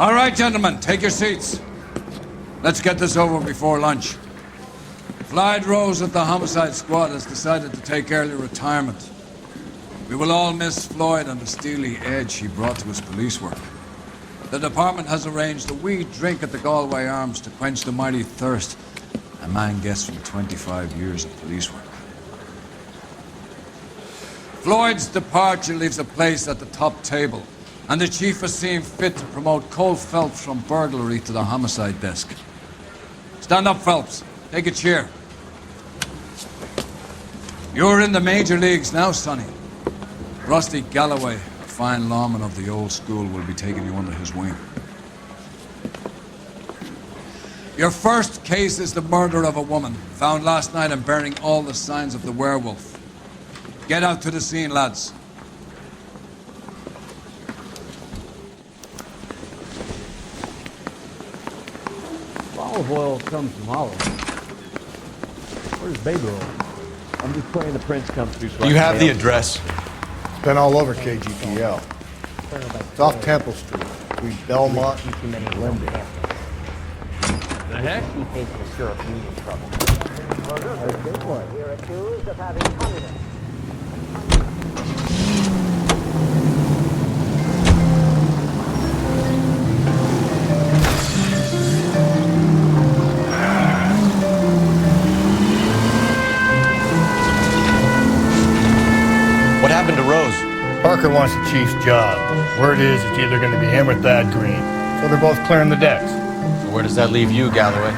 All right, gentlemen, take your seats. Let's get this over before lunch. Clyde Rose at the homicide squad has decided to take early retirement. We will all miss Floyd and the steely edge he brought to his police work. The department has arranged a wee drink at the Galway Arms to quench the mighty thirst a man gets from 25 years of police work. Floyd's departure leaves a place at the top table, and the chief has seen fit to promote Cole Phelps from burglary to the homicide desk. Stand up, Phelps. Take a chair. You're in the major leagues now, Sonny. Rusty Galloway, a fine lawman of the old school, will be taking you under his wing. Your first case is the murder of a woman, found last night and bearing all the signs of the werewolf. Get out to the scene, lads. Olive oil comes from olive. Where's baby oil? I'm just praying the prince comes through. You have the address. It's been all over KGPL. It's off Temple Street, between Belmont and Linden. The heck? He thinks the sheriff is in trouble. We're accused of having communists. What happened to Rose? Parker wants the chief's job. Word is it's either going to be him or Thad Green. So they're both clearing the decks. So where does that leave you, Galloway?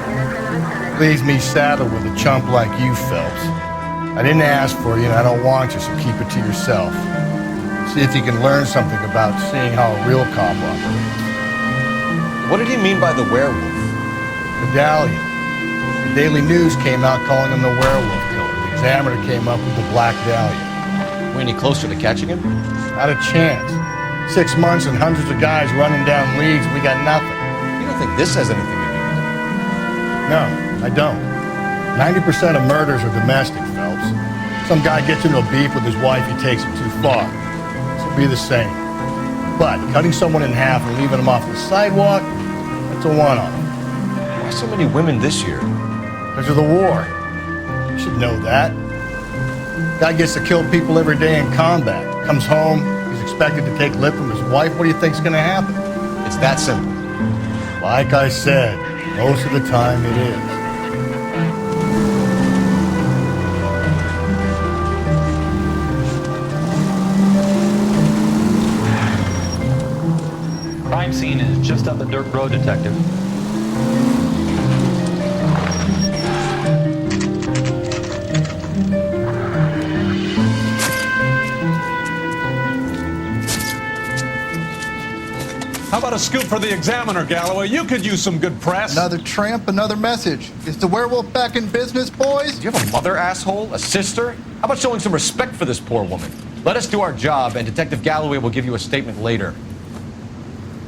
Leaves me saddled with a chump like you, Phelps. I didn't ask for you and I don't want you, so keep it to yourself. See if you can learn something about seeing how a real cop operates. What did he mean by the werewolf? Medallion. The Daily News came out calling him the werewolf killer. The Examiner came up with the Black Dahlia. We any closer to catching him? Not a chance. 6 months and hundreds of guys running down leads, we got nothing. You don't think this has anything to do with it? No, I don't. 90% of murders are domestic, Phelps. Some guy gets into a beef with his wife, he takes it too far. This will be the same. But cutting someone in half and leaving them off the sidewalk, that's a one-off. Why so many women this year? Because of the war. You should know that. Guy gets to kill people every day in combat. Comes home, he's expected to take lip from his wife. What do you think's gonna happen? It's that simple. Like I said, most of the time it is. Crime scene is just up the dirt road, Detective. How about a scoop for the Examiner, Galloway? You could use some good press. Another tramp, another message. Is the werewolf back in business, boys? Do you have a mother, asshole? A sister? How about showing some respect for this poor woman? Let us do our job, and Detective Galloway will give you a statement later.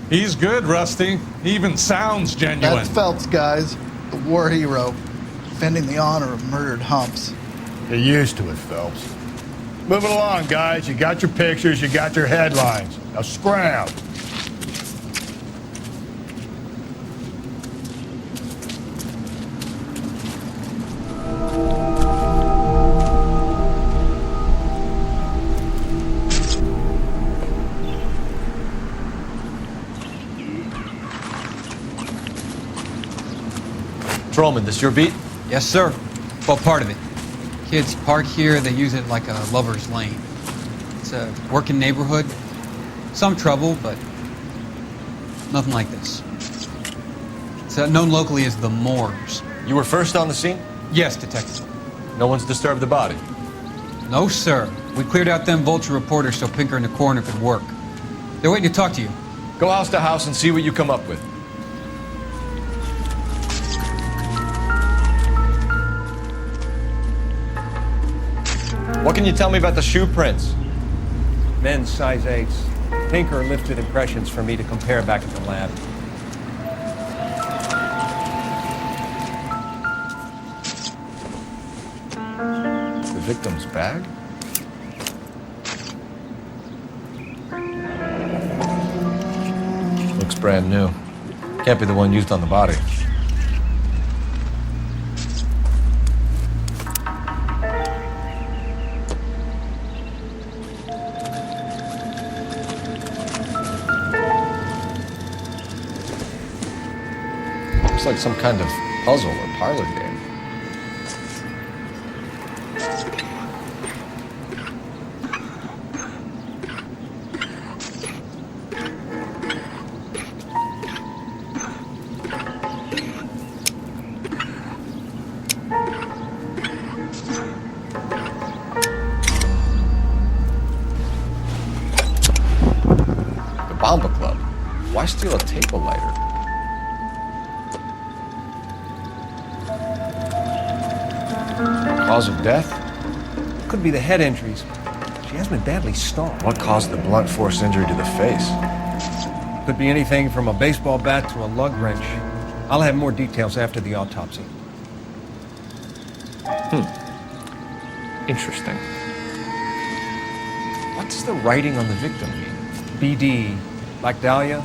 He's good, Rusty. He even sounds genuine. That's Phelps, guys. The war hero. Defending the honor of murdered humps. Get used to it, Phelps. Move it along, guys. You got your pictures, you got your headlines. Now scram. Patrolman, this your beat? Yes, sir. Well, part of it. Kids park here, they use it like a lover's lane. It's a working neighborhood. Some trouble, but nothing like this. It's known locally as the Moors. You were first on the scene? Yes, Detective. No one's disturbed the body? No, sir. We cleared out them vulture reporters so Pinker and the coroner could work. They're waiting to talk to you. Go house to house and see what you come up with. What can you tell me about the shoe prints? Men's size 8s. Pinker lifted impressions for me to compare back at the lab. The victim's bag? Looks brand new. Can't be the one used on the body. Looks like some kind of puzzle or parlor game. Bomba Club. Why steal a table lighter? Cause of death? Could be the head injuries. She has been badly stung. What caused the blunt force injury to the face? Could be anything from a baseball bat to a lug wrench. I'll have more details after the autopsy. Interesting. What does the writing on the victim mean? BD. Like Dahlia?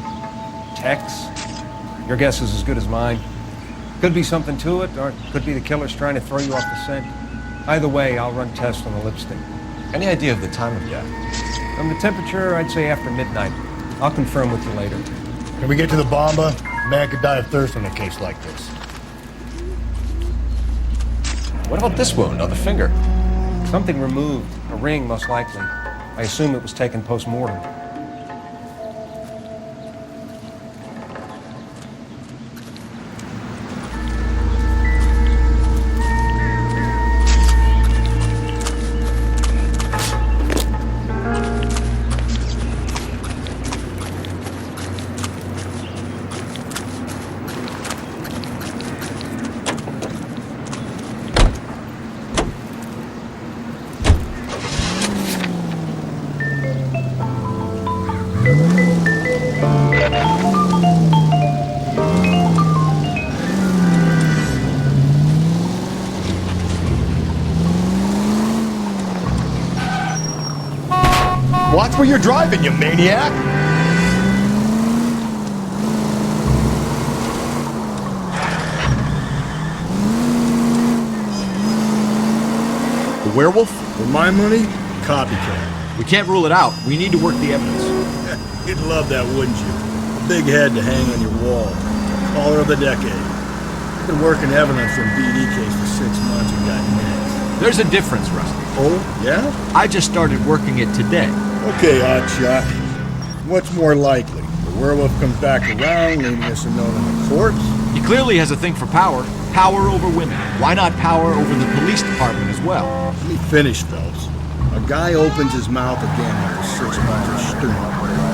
Tex? Your guess is as good as mine. Could be something to it, or it could be the killer's trying to throw you off the scent. Either way, I'll run tests on the lipstick. Any idea of the time of death? From the temperature, I'd say after midnight. I'll confirm with you later. Can we get to the bomba? A man could die of thirst in a case like this. What about this wound on the finger? Something removed. A ring, most likely. I assume it was taken post-mortem. Watch where you're driving, you maniac! The werewolf? For my money, copycat. We can't rule it out. We need to work the evidence. You'd love that, wouldn't you? A big head to hang on your wall. Caller of the decade. I've been working evidence from BD case for 6 months and got next. There's a difference, Rusty. Oh, yeah? I just started working it today. Okay, Hotshot. What's more likely? The werewolf comes back around, leaving us a note on the corpse? He clearly has a thing for power. Power over women. Why not power over the police department as well? Let me finish, Phelps. A guy opens his mouth again after 6 months of stewing.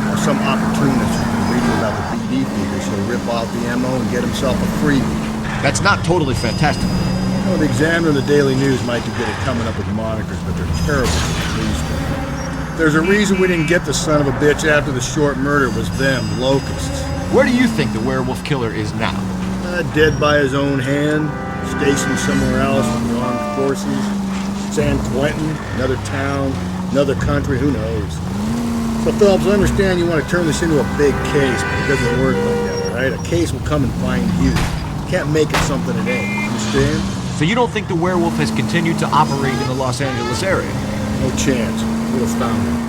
Or some opportunist who's been reading about the BD figures, he'll rip off the ammo and get himself a freebie. That's not totally fantastical. You know, the Examiner and the Daily News might be good at coming up with monikers, but they're terrible for the police. There's a reason we didn't get the son of a bitch after the short murder was them, locusts. Where do you think the werewolf killer is now? Dead by his own hand, stationed somewhere else with the armed forces. San Quentin, another town, another country, who knows? So, Phelps, I understand you want to turn this into a big case, but it doesn't work like that, all right? A case will come and find you. You can't make it something it ain't, understand? So you don't think the werewolf has continued to operate in the Los Angeles area? No chance. We'll have found him.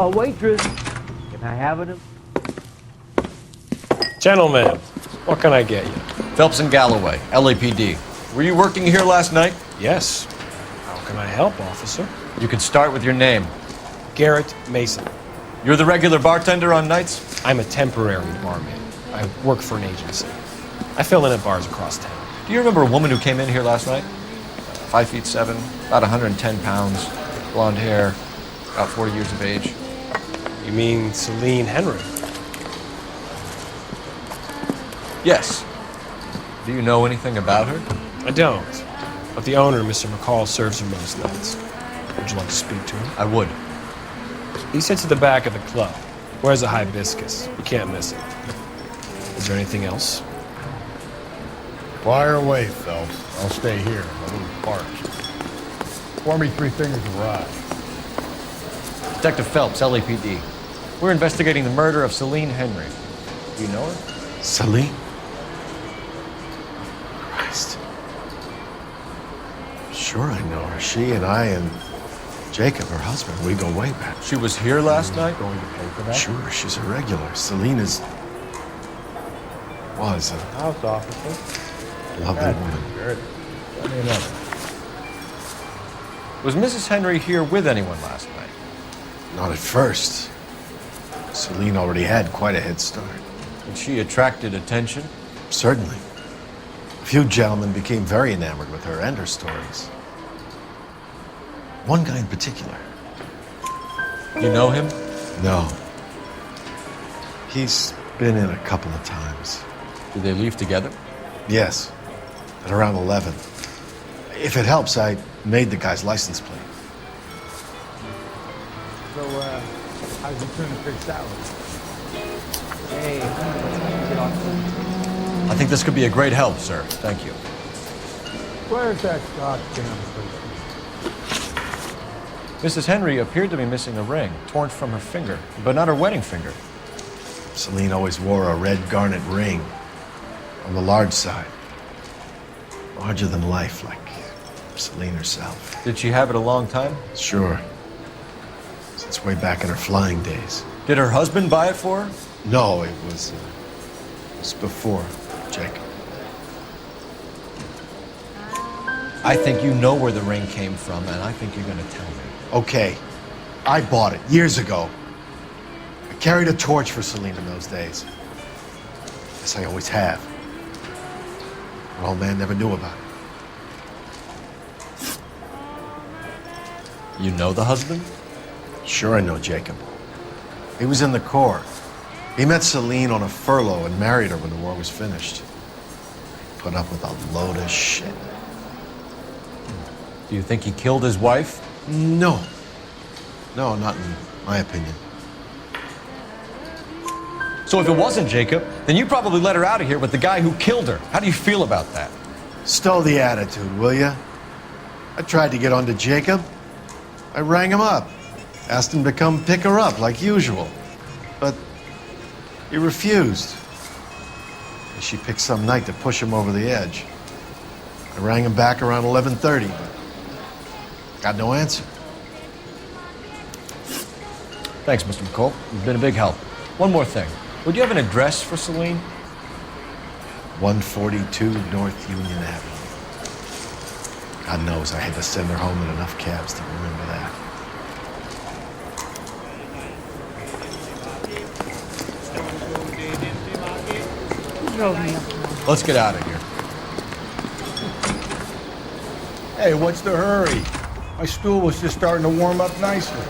A waitress. Can I have it? Gentlemen, what can I get you? Phelps and Galloway, LAPD. Were you working here last night? Yes. How can I help, officer? You can start with your name. Garrett Mason. You're the regular bartender on nights? I'm a temporary barman. I work for an agency. I fill in at bars across town. Do you remember a woman who came in here last night? 5'7", about 110 pounds, blonde hair, about 40 years of age. You mean Celine Henry? Yes. Do you know anything about her? I don't. But the owner, Mr. McCall, serves her most nights. Would you like to speak to him? I would. He sits at the back of the club. Wears a hibiscus. You can't miss it. Is there anything else? Fire away, Phelps. I'll stay here. I'm a little parched. Pour me 3 fingers of rye. Detective Phelps, LAPD. We're investigating the murder of Celine Henry. Do you know her? Celine? Christ. Sure I know her. She and I and Jacob, her husband, we go way back. She was here last night? Going to pay for that? Sure, she's a regular. Celine was a House officer. lovely woman. Garrett, let me another. Was Mrs. Henry here with anyone last night? Not at first. Celine already had quite a head start. And she attracted attention? Certainly. A few gentlemen became very enamored with her and her stories. One guy in particular. You know him? No. He's been in a couple of times. Did they leave together? Yes. At around 11. If it helps, I made the guy's license plate. So, how's your tuna fish salad? Hey, I think this could be a great help, sir. Thank you. where's that goddamn place? Mrs. Henry appeared to be missing a ring, torn from her finger, but not her wedding finger. Celine always wore a red garnet ring on the large side. Larger than life, like Celine herself. Did she have it a long time? Sure. Since way back in her flying days. Did her husband buy it for her? No, it was before Jacob. I think you know where the ring came from, and I think you're going to tell me. Okay, I bought it years ago. I carried a torch for Celine in those days. Guess I always have. Her old man never knew about it. You know the husband? Sure I know Jacob. He was in the Corps. He met Celine on a furlough and married her when the war was finished. Put up with a load of shit. Do you think he killed his wife? No. No, not in my opinion. So if it wasn't Jacob, then you probably let her out of here with the guy who killed her. How do you feel about that? Stow the attitude, will ya? I tried to get onto Jacob. I rang him up. Asked him to come pick her up like usual. But he refused. She picked some night to push him over the edge. I rang him back around 11:30, but got no answer. Thanks, Mr. McCall. You've been a big help. One more thing. Would you have an address for Celine? 142 North Union Avenue. God knows I had to send her home in enough cabs to remember that. Let's get out of here. Hey, what's the hurry? My stool was just starting to warm up nicely.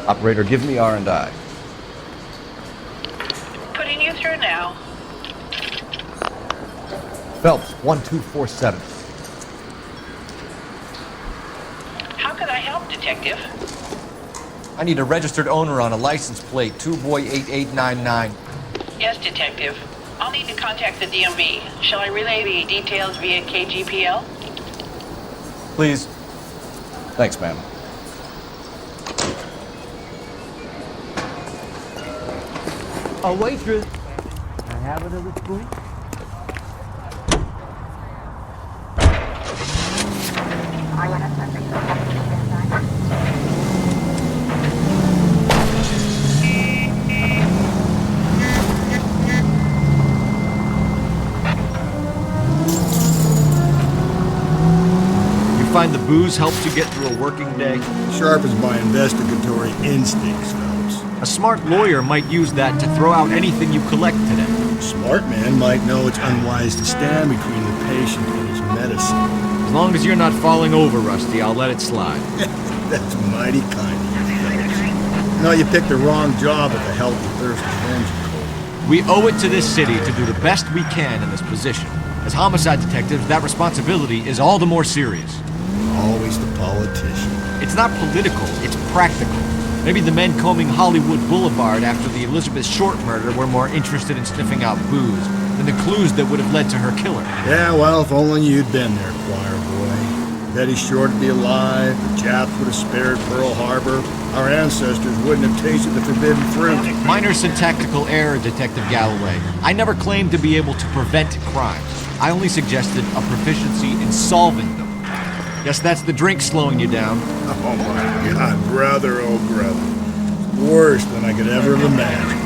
Operator, give me R&I. Putting you through now. Phelps, 1247. How could I help, Detective? I need a registered owner on a license plate, 2boy8899. Yes, Detective. I'll need to contact the DMV. Shall I relay the details via KGPL? Please. Thanks, ma'am. A waitress. Can I have another spoon? booze helps you get through a working day? Sharpens my investigatory instincts, Phelps. A smart lawyer might use that to throw out anything you collect today. A smart man might know it's unwise to stand between the patient and his medicine. As long as you're not falling over, Rusty, I'll let it slide. That's mighty kind of you, Phelps. No, you picked the wrong job with a healthy thirst for vengeance. We owe it to this city to do the best we can in this position. As homicide detectives, that responsibility is all the more serious. Always the politician. It's not political, it's practical. Maybe the men combing Hollywood Boulevard after the Elizabeth Short murder were more interested in sniffing out booze than the clues that would have led to her killer. Yeah, well, if only you'd been there, choir boy. Betty Short would be alive, the Japs would have spared Pearl Harbor, our ancestors wouldn't have tasted the forbidden fruit. Minor syntactical error, Detective Galloway. I never claimed to be able to prevent crimes. I only suggested a proficiency in solving them. Guess that's the drink slowing you down. Oh my God, brother, oh brother. Worse than I could ever have imagined.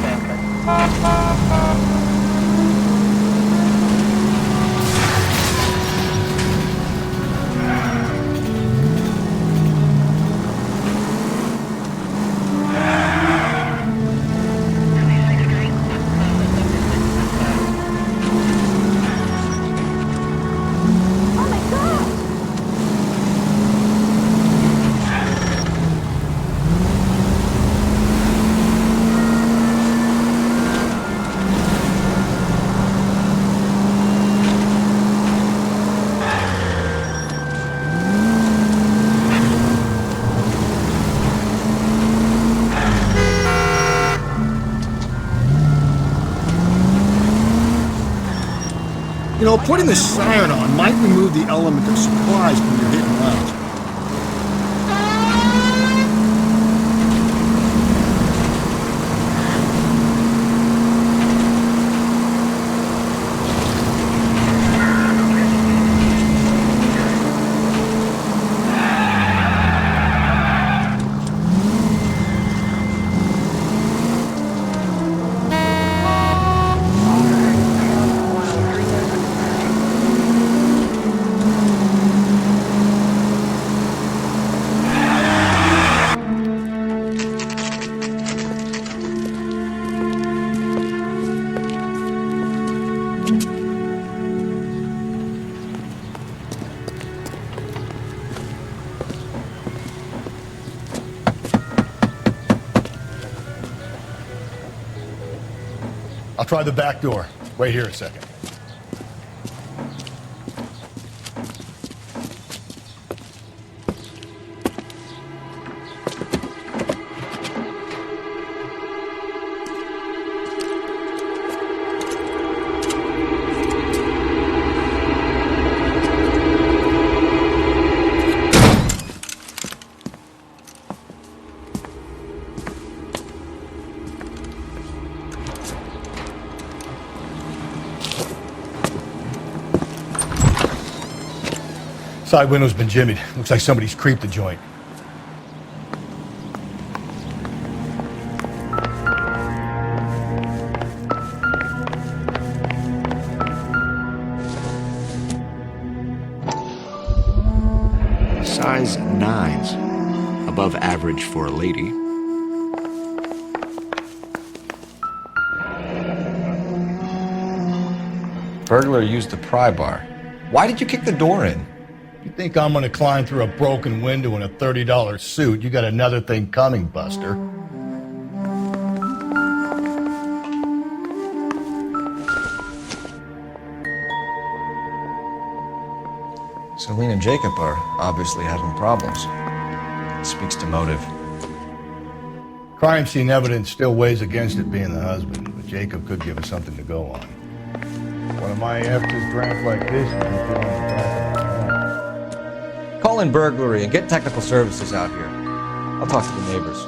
You know, putting the siren on might remove the element of surprise when you're hitting lounge. I'll try the back door. Wait here a second. Side window's been jimmied. Looks like somebody's creeped the joint. Size 9s. Above average for a lady. Burglar used the pry bar. Why did you kick the door in? You think I'm gonna climb through a broken window in a $30 suit? You got another thing coming, Buster. Celine and Jacob are obviously having problems. It speaks to motive. Crime scene evidence still weighs against it being the husband, but Jacob could give us something to go on. One of my F's drank like this and I'm feeling the back of my head. Call in burglary and get technical services out here. I'll talk to the neighbors.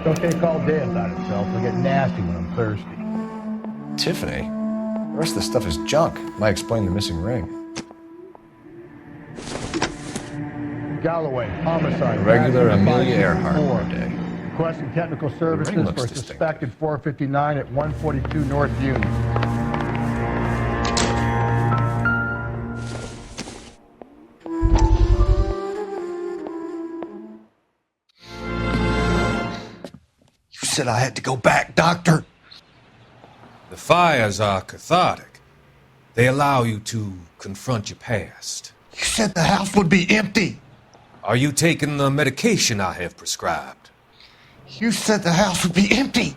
Don't take all day about itself. I get nasty when I'm thirsty. Tiffany? The rest of the stuff is junk. Might explain the missing ring. Galloway, homicide. A regular Amelia 554. Earhart day. Requesting technical services looks for a distinct. suspected 459 at 142 North Union. said I had to go back, Doctor. The fires are cathartic. They allow you to confront your past. You said the house would be empty. Are you taking the medication I have prescribed? You said the house would be empty.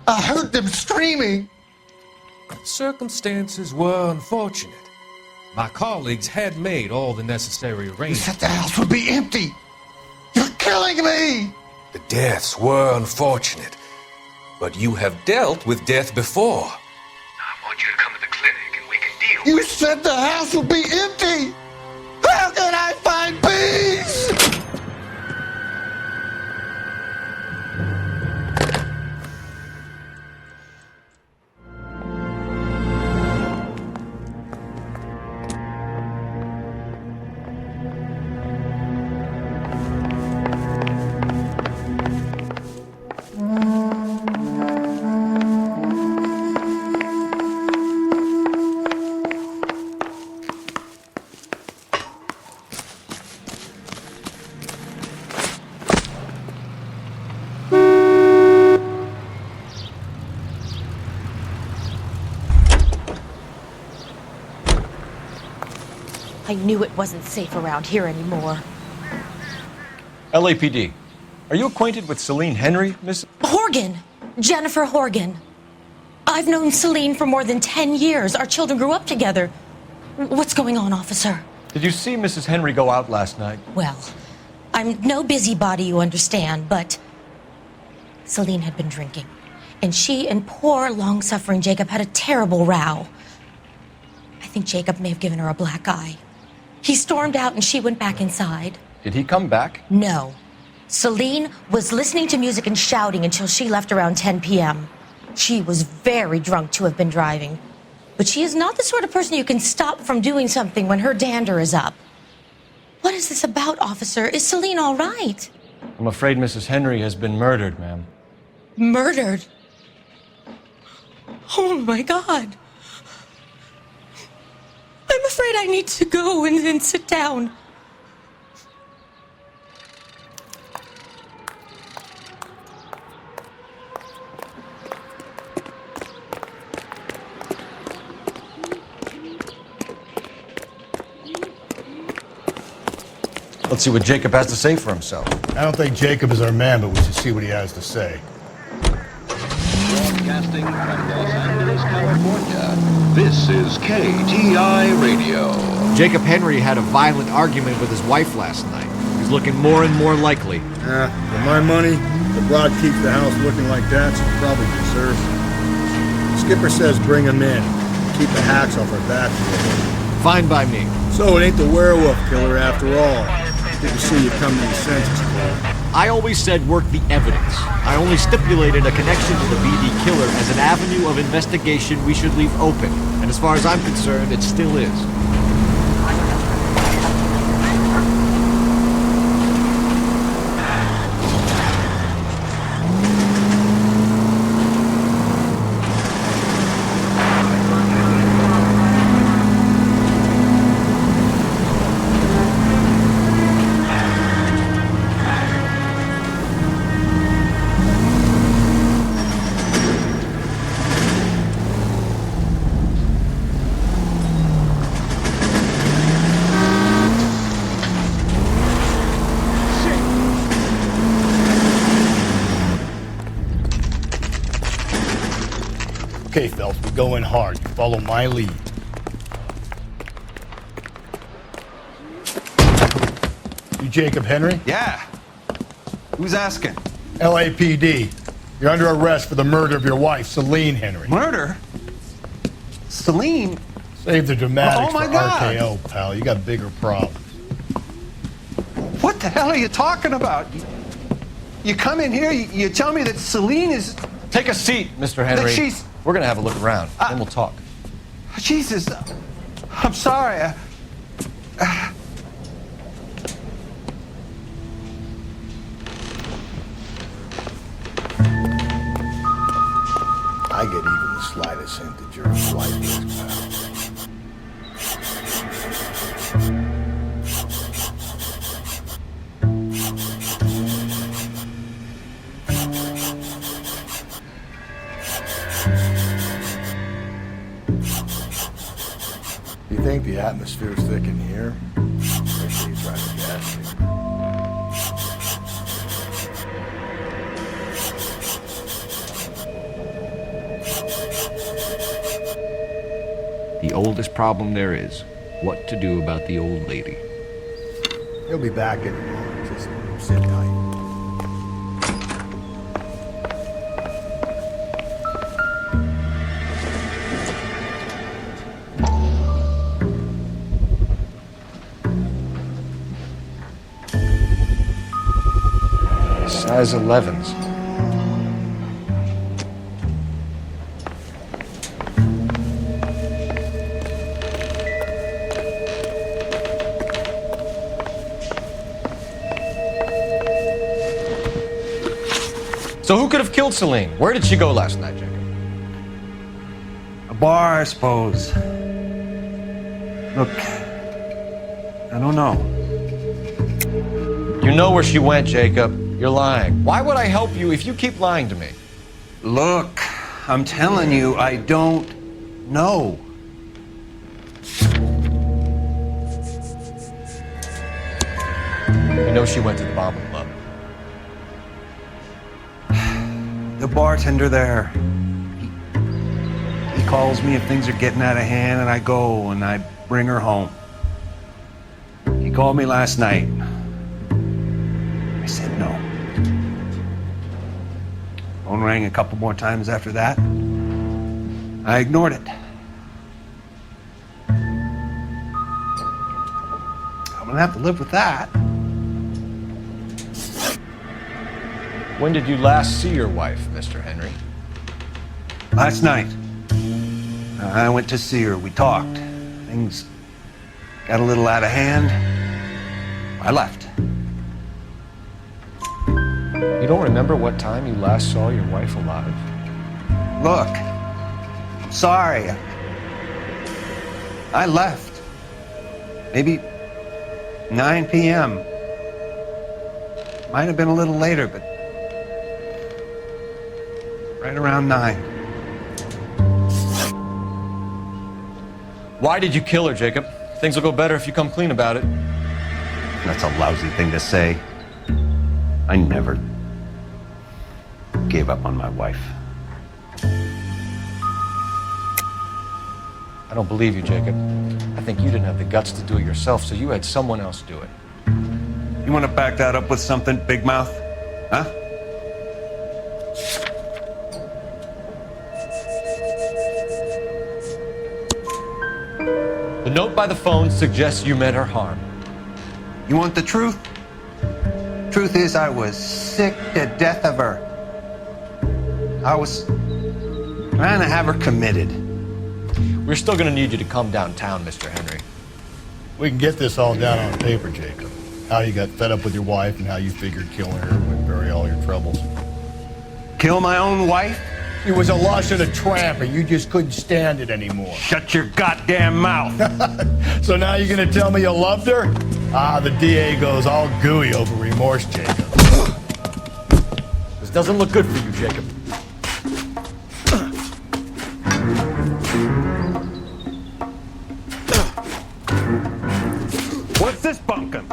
I heard them screaming. Circumstances were unfortunate. My colleagues had made all the necessary You arrangements. said the house would be empty. You're killing me. The deaths were unfortunate, but you have dealt with death before. I want you to come to the clinic and we can deal. You said the house would be empty. How can I find peace? I knew it wasn't safe around here anymore. LAPD. Are you acquainted with Celine Henry, Miss? Horgan! Jennifer Horgan. I've known Celine for more than 10 years. Our children grew up together. What's going on, officer? Did you see Mrs. Henry go out last night? Well, I'm no busybody, you understand, but Celine had been drinking. And she and poor, long-suffering Jacob had a terrible row. I think Jacob may have given her a black eye. He stormed out and she went back inside. Did he come back? No. Celine was listening to music and shouting until she left around 10 p.m. She was very drunk to have been driving. But she is not the sort of person you can stop from doing something when her dander is up. What is this about, officer? Is Celine all right? I'm afraid Mrs. Henry has been murdered, ma'am. Murdered? Oh, my God. I'm afraid I need to go and sit down. Let's see what Jacob has to say for himself. I don't think Jacob is our man, but we should see what he has to say. Broadcasting from Los Angeles, California, this is KTI Radio. Jacob Henry had a violent argument with his wife last night. He's looking more and more likely. For my money, the broad keeps the house looking like that, she probably deserves it. Skipper says bring him in. Keep the hacks off her back. Fine by me. So it ain't the werewolf killer after all. Good to see you come to your senses, Cole. I always said work the evidence. I only stipulated a connection to the BD killer as an avenue of investigation we should leave open. And as far as I'm concerned, it still is. Okay, Phelps, we go in hard. You follow my lead. You Jacob Henry? Yeah. Who's asking? LAPD. You're under arrest for the murder of your wife, Celine Henry. Murder? Celine? Save the dramatics Oh, my for God. RKO, pal. You got bigger problems. What the hell are you talking about? You come in here, you tell me that Celine is... Take a seat, Mr. Henry. That she's... We're gonna have a look around, then we'll talk. Jesus. I'm sorry. I get even the slightest hint that you're a flight risk, pal. the atmosphere's thick in here. Make sure you try the gas chamber. The oldest problem there is, what to do about the old lady. He'll be back in a moment. Just sit tight. Size 11s. So who could have killed Celine? Where did she go last night, Jacob? A bar, I suppose. Look, I don't know. You know where she went, Jacob. You're lying. Why would I help you if you keep lying to me? Look, I'm telling you, I don't know. You know she went to the Bomber Club. The bartender there, he calls me if things are getting out of hand, and I go and I bring her home. He called me last night. I said no. Phone rang a couple more times after that. I ignored it. I'm gonna have to live with that. When did you last see your wife, Mr. Henry? Last night. I went to see her. We talked. Things got a little out of hand. I left. You don't remember what time you last saw your wife alive? Look, I'm sorry. I left. Maybe 9 p.m. Might have been a little later, but right around 9. Why did you kill her, Jacob? Things will go better if you come clean about it. That's a lousy thing to say. I never gave up on my wife. I don't believe you, Jacob. I think you didn't have the guts to do it yourself, so you had someone else do it. You want to back that up with something, Big Mouth? Huh? The note by the phone suggests you meant her harm. You want the truth? Truth is, I was sick to death of her. I was trying to have her committed. We're still going to need you to come downtown, Mr. Henry. We can get this all down on paper, Jacob. How you got fed up with your wife and how you figured killing her would bury all your troubles. Kill my own wife? It was a lush and a tramp, and you just couldn't stand it anymore. Shut your goddamn mouth. So now you're gonna tell me you loved her? Ah, the DA goes all gooey over remorse, Jacob. This doesn't look good for you, Jacob. What's this bunkum?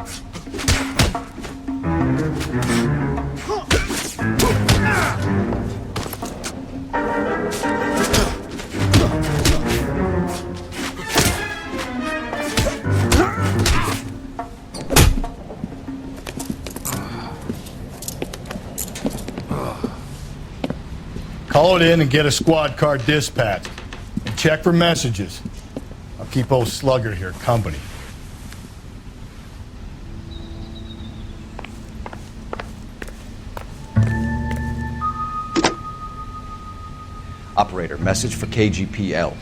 Call it in and get a squad car dispatched. And check for messages. I'll keep old Slugger here company. Operator, message for KGPL.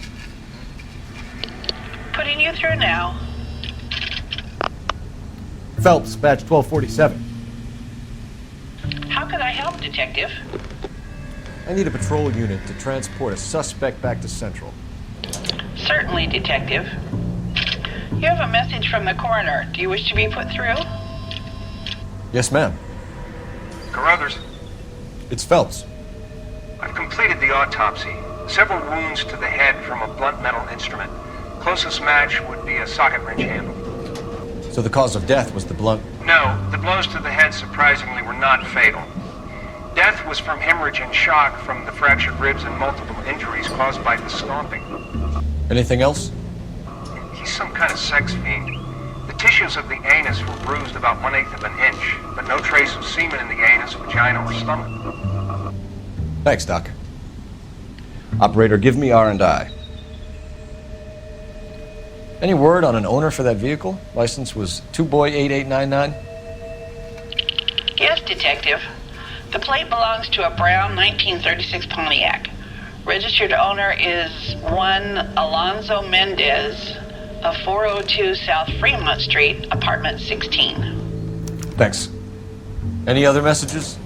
Putting you through now. Phelps, badge 1247. How can I help, Detective? I need a patrol unit to transport a suspect back to Central. Certainly, Detective. You have a message from the coroner. Do you wish to be put through? Yes, ma'am. Carruthers, It's Phelps. I've completed the autopsy. Several wounds to the head from a blunt metal instrument. Closest match would be a socket wrench handle. So the cause of death was the blunt... No, the blows to the head surprisingly were not fatal. Death was from hemorrhage and shock from the fractured ribs and multiple injuries caused by the stomping. Anything else? He's some kind of sex fiend. The tissues of the anus were bruised about 1/8 of an inch, but no trace of semen in the anus, vagina, or stomach. Thanks, Doc. Operator, give me R&I. Any word on an owner for that vehicle? License was 2boy8899. Yes, Detective. The plate belongs to a brown 1936 Pontiac. Registered owner is one Alonzo Mendez of 402 South Fremont Street, apartment 16. Thanks. Any other messages?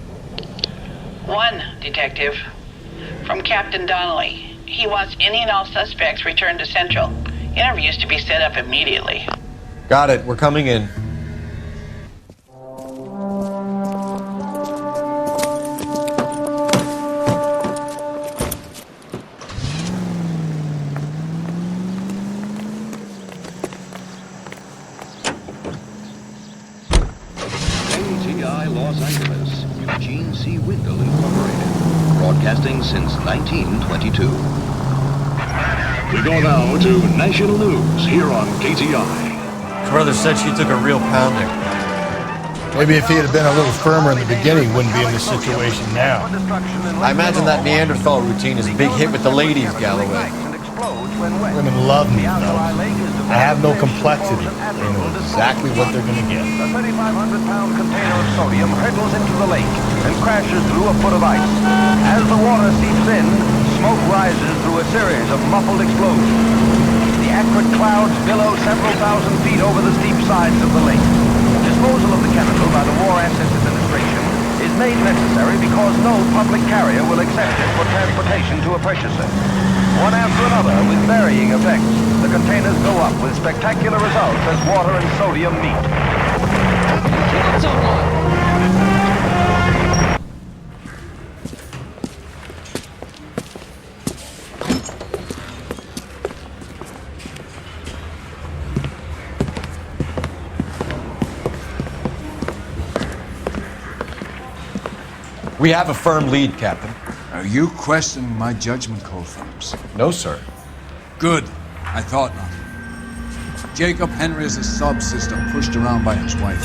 One, Detective. From Captain Donnelly. He wants any and all suspects returned to Central. Interviews to be set up immediately. Got it. We're coming in. KTI Los Angeles, Eugene C. Wendell Incorporated. Broadcasting since 1922. We go now to national news here on KTI. Carruthers said she took a real pounding. Maybe if he had been a little firmer in the beginning, wouldn't be in this situation now. I imagine that Neanderthal routine is a big hit with the ladies, Galloway. Women love me, fellas. I have no complexity. They know exactly what they're going to get. A 3,500-pound container of sodium hurtles into the lake and crashes through a foot of ice. As the water seeps in, smoke rises through a series of muffled explosions. The acrid clouds billow several thousand feet over the steep sides of the lake. Disposal of the chemical by the War Assets Administration is made necessary because no public carrier will accept it for transportation to a purchaser. One after another, with varying effects, the containers go up with spectacular results as water and sodium meet. Kill someone! We have a firm lead, Captain. Are you questioning my judgment call, Phelps? No, sir. Good. I thought not. Jacob Henry is a sub-sister pushed around by his wife.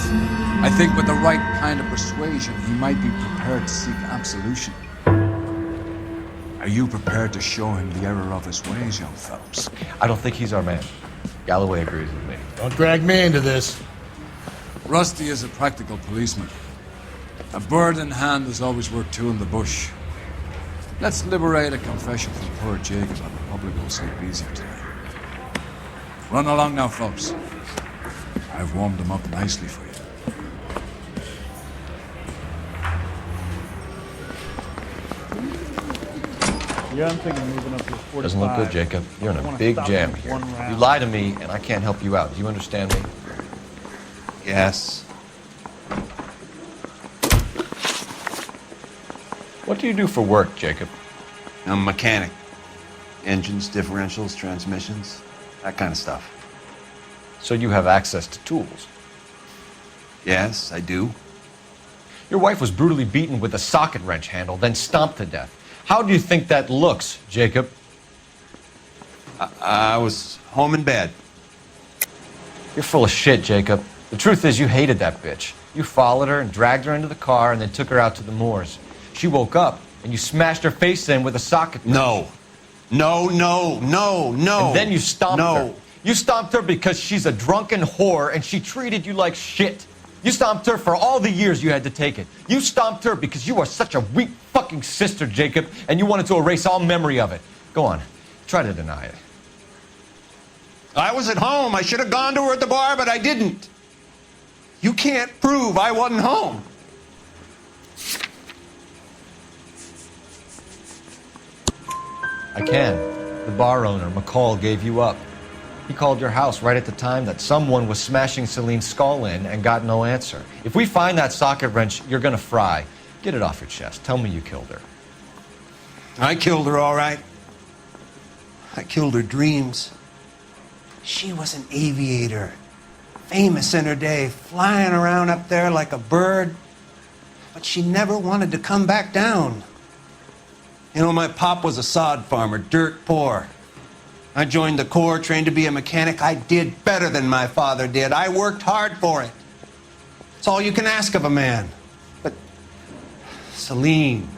I think with the right kind of persuasion, he might be prepared to seek absolution. Are you prepared to show him the error of his ways, young Phelps? I don't think he's our man. Galloway agrees with me. Don't drag me into this. Rusty is a practical policeman. A bird in hand is always worth two in the bush. Let's liberate a confession from poor Jacob and the public will sleep easier tonight. Run along now, folks. I've warmed them up nicely for you. Yeah, I'm thinking moving up to 45. Doesn't look good, Jacob. You're in a big jam here. You lie to me, and I can't help you out. Do you understand me? Yes. What do you do for work, Jacob? I'm a mechanic. Engines, differentials, transmissions, that kind of stuff. So you have access to tools? Yes, I do. Your wife was brutally beaten with a socket wrench handle, then stomped to death. How do you think that looks, Jacob? I was home in bed. You're full of shit, Jacob. The truth is you hated that bitch. You followed her and dragged her into the car and then took her out to the moors. She woke up and you smashed her face in with a socket wrench. No. No. And then you stomped No. her. You stomped her because she's a drunken whore and she treated you like shit. You stomped her for all the years you had to take it. You stomped her because you are such a weak fucking sister, Jacob, and you wanted to erase all memory of it. Go on. Try to deny it. I was at home. I should have gone to her at the bar, but I didn't. You can't prove I wasn't home. I can. The bar owner, McCall, gave you up. He called your house right at the time that someone was smashing Celine's skull in and got no answer. If we find that socket wrench, you're gonna fry. Get it off your chest. Tell me you killed her. I killed her, all right. I killed her dreams. She was an aviator, famous in her day, flying around up there like a bird. But she never wanted to come back down. You know, my pop was a sod farmer, dirt poor. I joined the Corps, trained to be a mechanic. I did better than my father did. I worked hard for it. It's all you can ask of a man. But Celine,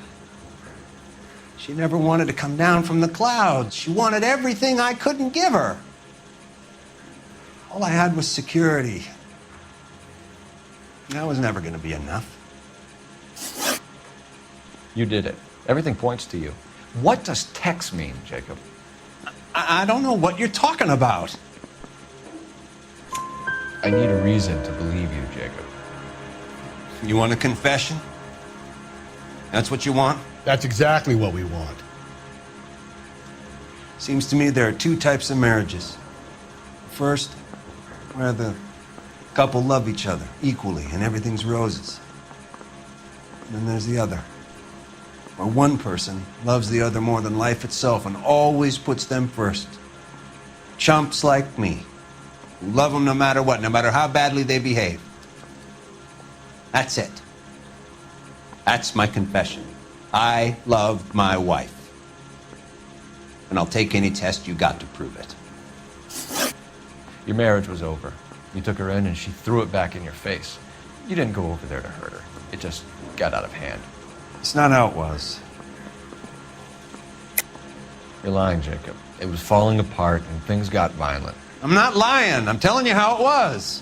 she never wanted to come down from the clouds. She wanted everything I couldn't give her. All I had was security. That was never going to be enough. You did it. Everything points to you. What does Tex mean, Jacob? I don't know what you're talking about. I need a reason to believe you, Jacob. You want a confession? That's what you want? That's exactly what we want. Seems to me there are two types of marriages. First, where the couple love each other equally and everything's roses. And then there's the other, where one person loves the other more than life itself and always puts them first. Chumps like me, who love them no matter what, no matter how badly they behave. That's it. That's my confession. I loved my wife. And I'll take any test you got to prove it. Your marriage was over. You took her in and she threw it back in your face. You didn't go over there to hurt her. It just got out of hand. It's not how it was. You're lying, Jacob. It was falling apart and things got violent. I'm not lying. I'm telling you how it was.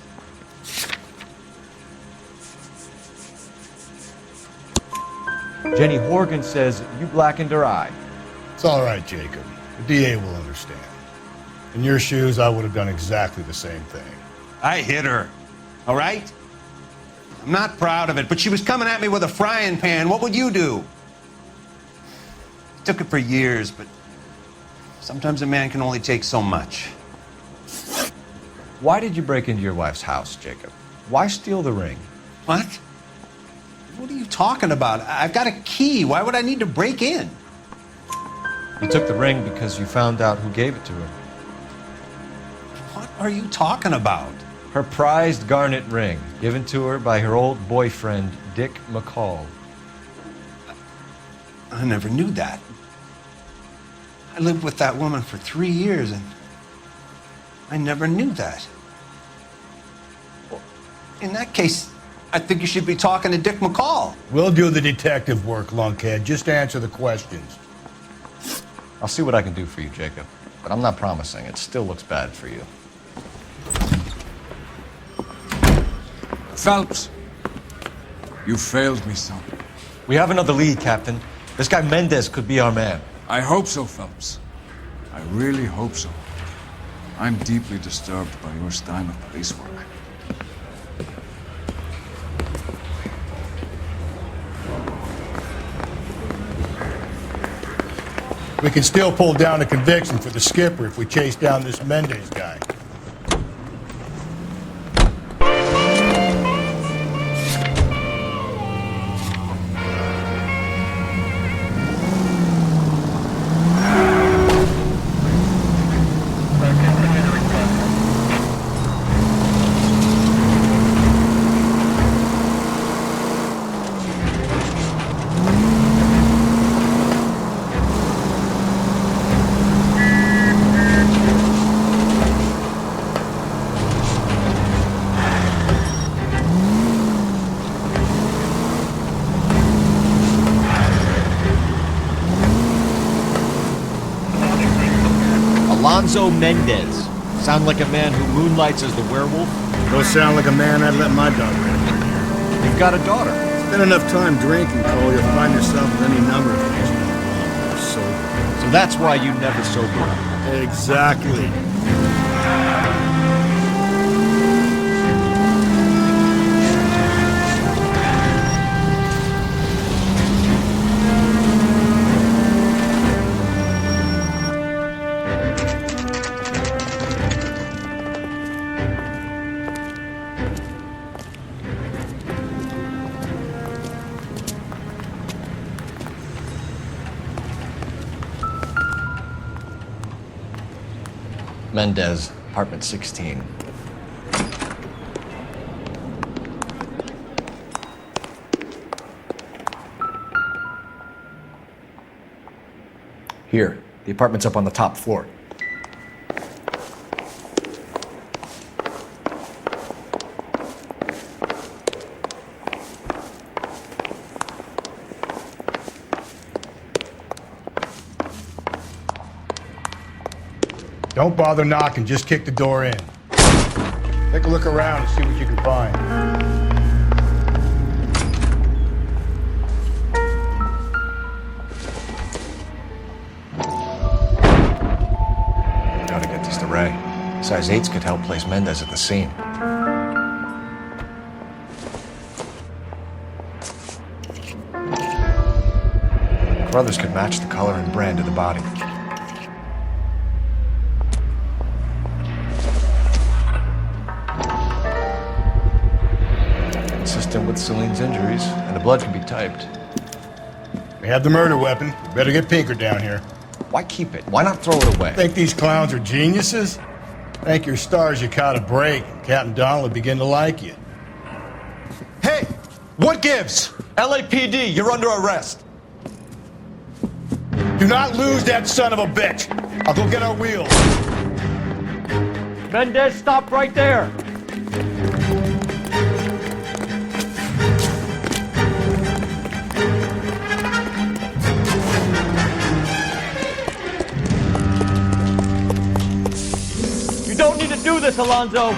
Jenny Horgan says you blackened her eye. It's all right, Jacob. The DA will understand. In your shoes, I would have done exactly the same thing. I hit her, all right? I'm not proud of it, but she was coming at me with a frying pan. What would you do? It took it for years, but sometimes a man can only take so much. Why did you break into your wife's house, Jacob? Why steal the ring? What? What are you talking about? I've got a key. Why would I need to break in? You took the ring because you found out who gave it to her. What are you talking about? Her prized garnet ring, given to her by her old boyfriend, Dick McCall. I never knew that. I lived with that woman for 3 years, and I never knew that. Well, in that case, I think you should be talking to Dick McCall. We'll do the detective work, lunkhead. Just answer the questions. I'll see what I can do for you, Jacob. But I'm not promising. It still looks bad for you. Phelps, you failed me, son. We have another lead, Captain. This guy Mendez could be our man. I hope so, Phelps. I really hope so. I'm deeply disturbed by your style of police work. We can still pull down a conviction for the skipper if we chase down this Mendez guy. Alonzo Mendez. Sound like a man who moonlights as the werewolf? Don't sound like a man I'd let my daughter in. You've got a daughter. Spend enough time drinking, Cole, you'll find yourself with any number of things going wrong. You're sober. So that's why you never sober up. Exactly. Mendez. Apartment 16. Here, the apartment's up on the top floor. Don't bother knocking, just kick the door in. Take a look around and see what you can find. Gotta get these to Ray. Size 8s could help place Mendez at the scene. Brothers could match the color and brand of the body. Consistent with Celine's injuries, and the blood can be typed. We have the murder weapon. We better get Pinker down here. Why keep it? Why not throw it away? Think these clowns are geniuses? Thank your stars you caught a break. Captain Donald will begin to like you. Hey! What gives? LAPD, you're under arrest. Do not lose that son of a bitch. I'll go get our wheels. Mendez, stop right there. You don't need to do this, Alonzo.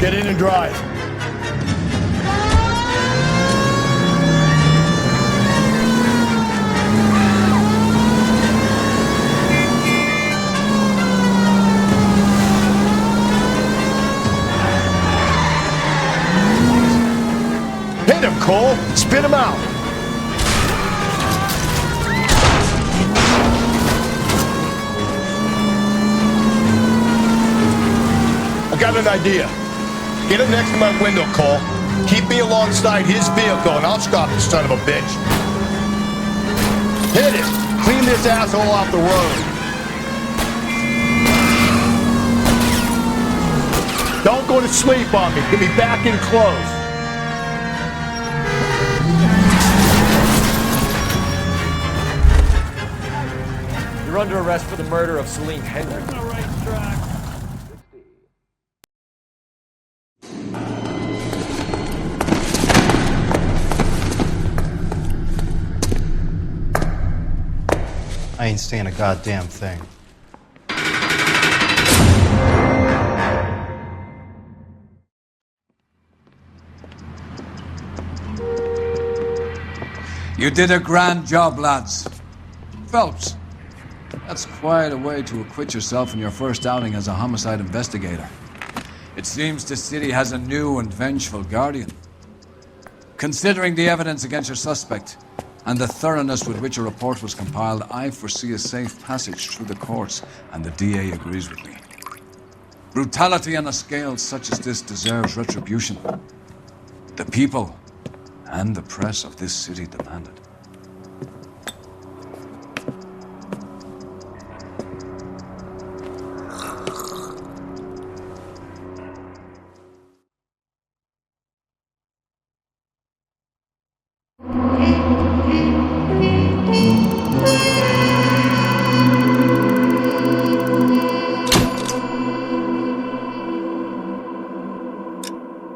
Get in and drive. Hit him, Cole. Spit him out. I got an idea. Get him next to my window, Cole. Keep me alongside his vehicle, and I'll stop this son of a bitch. Hit it! Clean this asshole off the road. Don't go to sleep on me. Get me back in close. You're under arrest for the murder of Celine Henry. I ain't saying a goddamn thing. You did a grand job, lads. Phelps, that's quite a way to acquit yourself in your first outing as a homicide investigator. It seems the city has a new and vengeful guardian. Considering the evidence against your suspect, and the thoroughness with which a report was compiled, I foresee a safe passage through the courts, and the DA agrees with me. Brutality on a scale such as this deserves retribution. The people and the press of this city demand it.